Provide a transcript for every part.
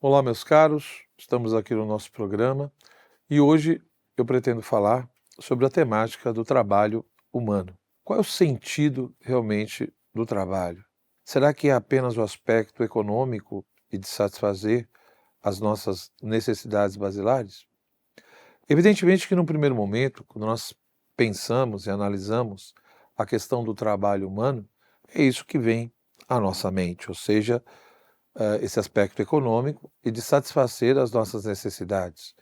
Olá, meus caros, estamos aqui no nosso programa e hoje eu pretendo falar sobre a temática do trabalho humano. Qual é o sentido realmente do trabalho? Será que é apenas o aspecto econômico e de satisfazer as nossas necessidades basilares? Evidentemente que, num primeiro momento, quando nós pensamos e analisamos a questão do trabalho humano, é isso que vem à nossa mente, ou seja, esse aspecto econômico e de satisfazer as nossas necessidades.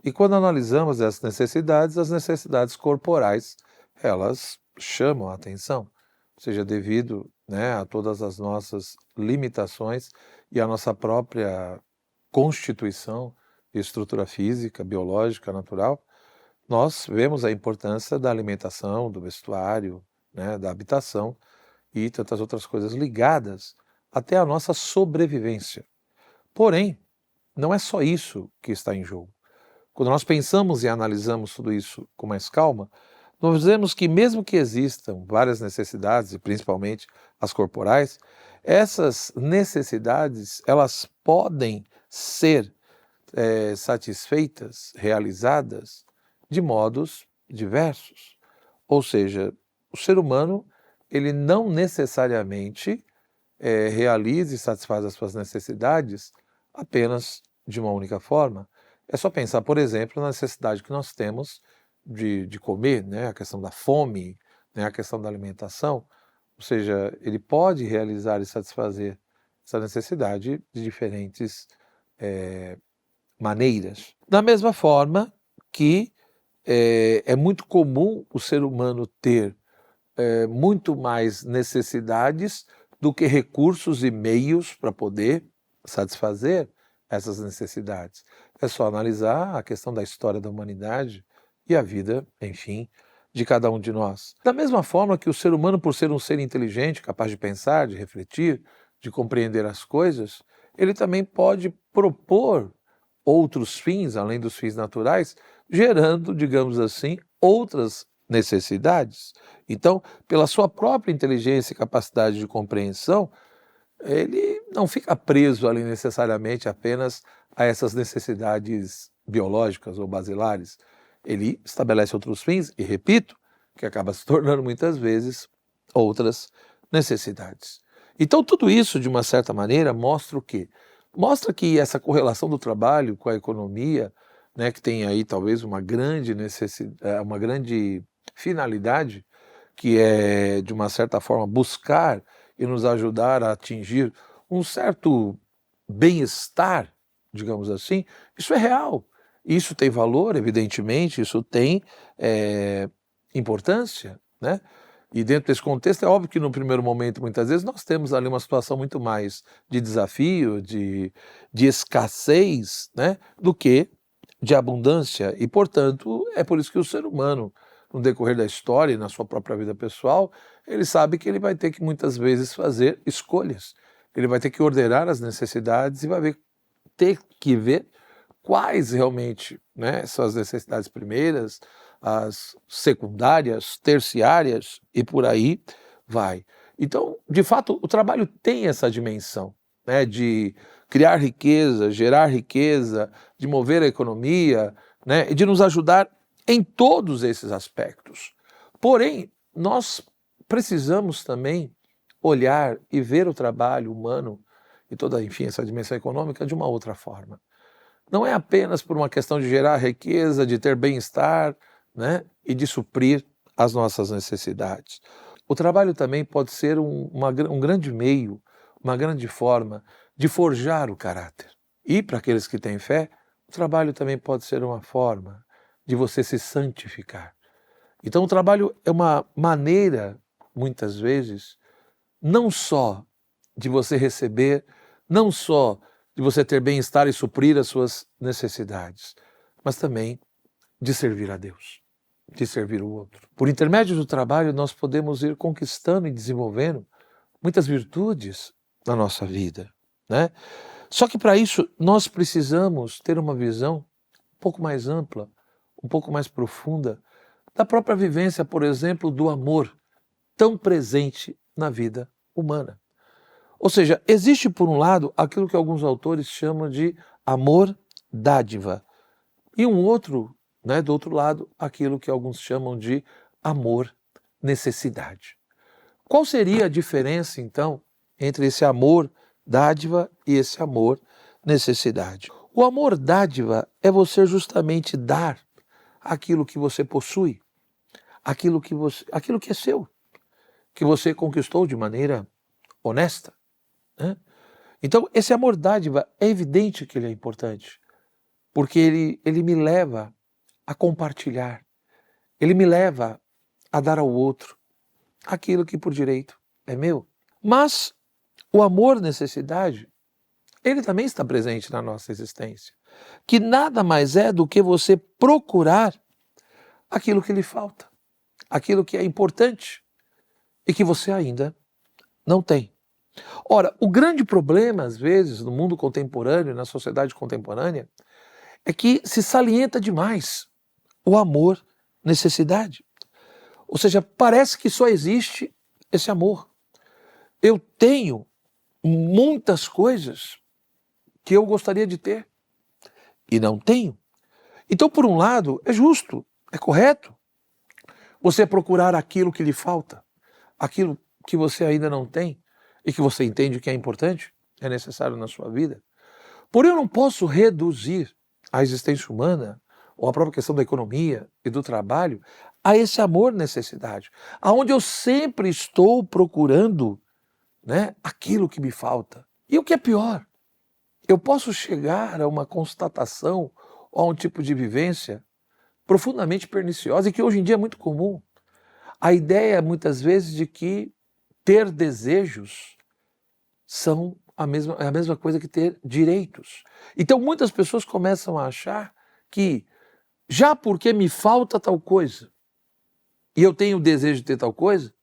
E quando analisamos essas necessidades, as necessidades corporais, elas chamam a atenção, ou seja, devido, né, a todas as nossas limitações e a nossa própria constituição e estrutura física, biológica, natural, nós vemos a importância da alimentação, do vestuário, né, da habitação e tantas outras coisas ligadas até à nossa sobrevivência. Porém, não é só isso que está em jogo. Quando nós pensamos e analisamos tudo isso com mais calma, nós vemos que mesmo que existam várias necessidades, e principalmente as corporais, essas necessidades, elas podem ser satisfeitas, realizadas de modos diversos. Ou seja, o ser humano, ele não necessariamente realiza e satisfaz as suas necessidades apenas de uma única forma. É só pensar, por exemplo, na necessidade que nós temos de comer, né? A questão da fome, né? A questão da alimentação. Ou seja, ele pode realizar e satisfazer essa necessidade de diferentes maneiras. Da mesma forma que é muito comum o ser humano ter muito mais necessidades do que recursos e meios para poder satisfazer essas necessidades. É só analisar a questão da história da humanidade e a vida, enfim, de cada um de nós. Da mesma forma que o ser humano, por ser um ser inteligente, capaz de pensar, de refletir, de compreender as coisas, ele também pode propor outros fins, além dos fins naturais, gerando, digamos assim, outras necessidades. Então, pela sua própria inteligência e capacidade de compreensão, ele não fica preso ali necessariamente apenas a essas necessidades biológicas ou basilares. Ele estabelece outros fins, e repito, que acaba se tornando muitas vezes outras necessidades. Então, tudo isso, de uma certa maneira, mostra o quê? Mostra que essa correlação do trabalho com a economia, né, que tem aí talvez uma grande necessidade, uma grande finalidade, que é, de uma certa forma, buscar e nos ajudar a atingir um certo bem-estar, digamos assim, isso é real. Isso tem valor, evidentemente, isso tem importância, né? E dentro desse contexto é óbvio que no primeiro momento, muitas vezes, nós temos ali uma situação muito mais de desafio, de escassez, né? Do que de abundância. E, portanto, é por isso que o ser humano, no decorrer da história e na sua própria vida pessoal, ele sabe que ele vai ter que muitas vezes fazer escolhas. Ele vai ter que ordenar as necessidades e ter que ver quais realmente, né, são as necessidades primeiras, as secundárias, terciárias e por aí vai. Então, de fato, o trabalho tem essa dimensão, né, de criar riqueza, gerar riqueza, de mover a economia, né, e de nos ajudar em todos esses aspectos. Porém, nós precisamos também olhar e ver o trabalho humano e toda, enfim, essa dimensão econômica de uma outra forma. Não é apenas por uma questão de gerar riqueza, de ter bem-estar, né, e de suprir as nossas necessidades. O trabalho também pode ser um grande meio, uma grande forma de forjar o caráter. E para aqueles que têm fé, o trabalho também pode ser uma forma de você se santificar. Então o trabalho é uma maneira, muitas vezes, não só de você receber, não só de você ter bem-estar e suprir as suas necessidades, mas também de servir a Deus, de servir o outro. Por intermédio do trabalho, nós podemos ir conquistando e desenvolvendo muitas virtudes na nossa vida, né? Só que para isso nós precisamos ter uma visão um pouco mais ampla, um pouco mais profunda da própria vivência, por exemplo, do amor tão presente na vida humana. Ou seja, existe por um lado aquilo que alguns autores chamam de amor dádiva e um outro, né, do outro lado, aquilo que alguns chamam de amor necessidade. Qual seria a diferença então entre esse amor dádiva e esse amor necessidade? O amor dádiva é você justamente dar aquilo que você possui, aquilo que é seu, que você conquistou de maneira honesta, né? Então, esse amor dádiva é evidente que ele é importante, porque ele me leva a compartilhar, ele me leva a dar ao outro aquilo que por direito é meu. Mas o amor necessidade, ele também está presente na nossa existência, que nada mais é do que você procurar aquilo que lhe falta, aquilo que é importante e que você ainda não tem. Ora, o grande problema, às vezes, no mundo contemporâneo, na sociedade contemporânea, é que se salienta demais o amor necessidade. Ou seja, parece que só existe esse amor. Eu tenho muitas coisas que eu gostaria de ter e não tenho. Então, por um lado, é justo, é correto você procurar aquilo que lhe falta, aquilo que você ainda não tem e que você entende que é importante, é necessário na sua vida. Porém, eu não posso reduzir a existência humana ou a própria questão da economia e do trabalho a esse amor necessidade, aonde eu sempre estou procurando, né, aquilo que me falta. E o que é pior, eu posso chegar a uma constatação ou a um tipo de vivência profundamente perniciosa e que hoje em dia é muito comum. A ideia, muitas vezes, de que ter desejos é a mesma coisa que ter direitos. Então, muitas pessoas começam a achar que, já porque me falta tal coisa, e eu tenho o desejo de ter tal coisa,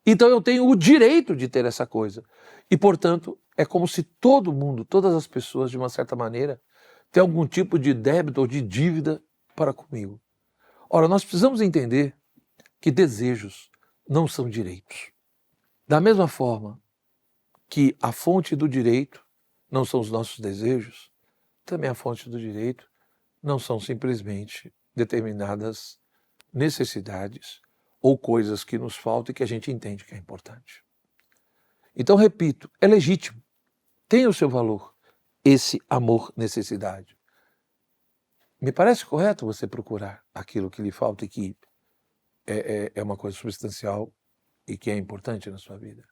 então eu tenho o direito de ter essa coisa. E, portanto, é como se todo mundo, todas as pessoas, de uma certa maneira, têm algum tipo de débito ou de dívida para comigo. Ora, nós precisamos entender que desejos não são direitos. Da mesma forma que a fonte do direito não são os nossos desejos, também a fonte do direito não são simplesmente determinadas necessidades ou coisas que nos faltam e que a gente entende que é importante. Então, repito, é legítimo, tem o seu valor, esse amor-necessidade. Me parece correto você procurar aquilo que lhe falta e que é uma coisa substancial e que é importante na sua vida.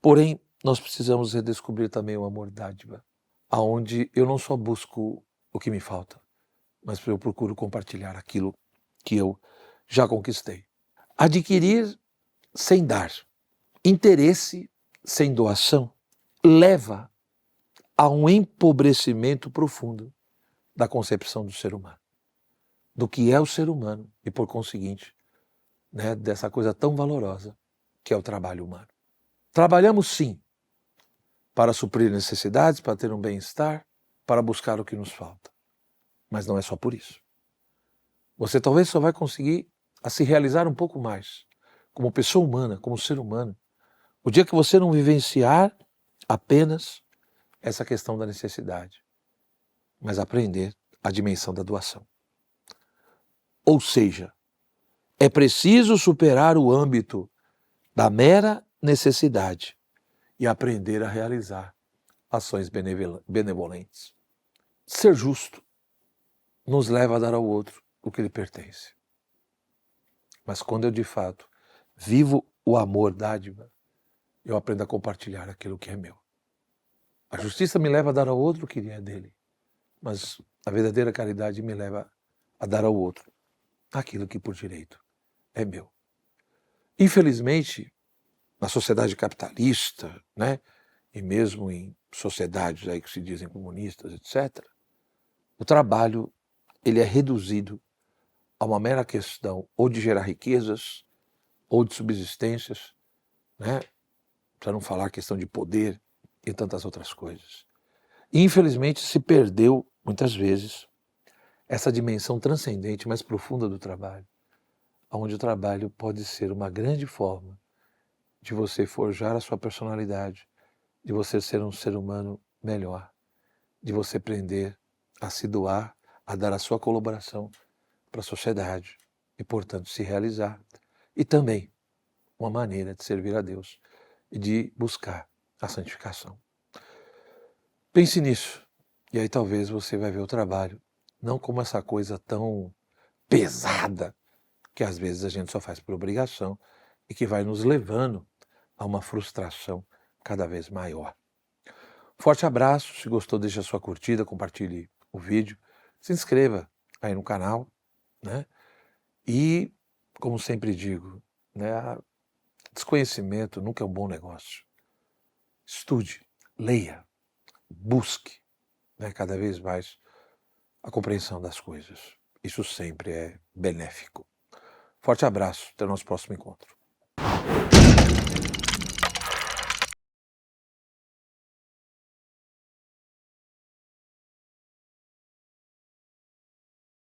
Porém, nós precisamos redescobrir também o amor dádiva, aonde eu não só busco o que me falta, mas eu procuro compartilhar aquilo que eu já conquistei. Adquirir sem dar, interesse sem doação, leva a um empobrecimento profundo da concepção do ser humano, do que é o ser humano e, por conseguinte, né, dessa coisa tão valorosa que é o trabalho humano. Trabalhamos sim para suprir necessidades, para ter um bem-estar, para buscar o que nos falta. Mas não é só por isso. Você talvez só vai conseguir a se realizar um pouco mais, como pessoa humana, como ser humano, o dia que você não vivenciar apenas essa questão da necessidade, mas aprender a dimensão da doação. Ou seja, é preciso superar o âmbito da mera necessidade e aprender a realizar ações benevolentes. Ser justo nos leva a dar ao outro o que lhe pertence. Mas quando eu de fato vivo o amor dádiva, eu aprendo a compartilhar aquilo que é meu. A justiça me leva a dar ao outro o que é dele, mas a verdadeira caridade me leva a dar ao outro aquilo que por direito é meu. Infelizmente, na sociedade capitalista, né, e mesmo em sociedades aí que se dizem comunistas, etc., o trabalho ele é reduzido a uma mera questão ou de gerar riquezas ou de subsistências, né, para não falar questão de poder e tantas outras coisas. E, infelizmente, se perdeu, muitas vezes, essa dimensão transcendente, mais profunda do trabalho, onde o trabalho pode ser uma grande forma de você forjar a sua personalidade, de você ser um ser humano melhor, de você aprender a se doar, a dar a sua colaboração para a sociedade e, portanto, se realizar. E também uma maneira de servir a Deus e de buscar a santificação. Pense nisso, e aí talvez você vai ver o trabalho não como essa coisa tão pesada que às vezes a gente só faz por obrigação e que vai nos levando a uma frustração cada vez maior. Forte abraço, se gostou deixe a sua curtida, compartilhe o vídeo, se inscreva aí no canal, né? E, como sempre digo, né, desconhecimento nunca é um bom negócio. Estude, leia, busque, né, cada vez mais a compreensão das coisas. Isso sempre é benéfico. Forte abraço, até o nosso próximo encontro.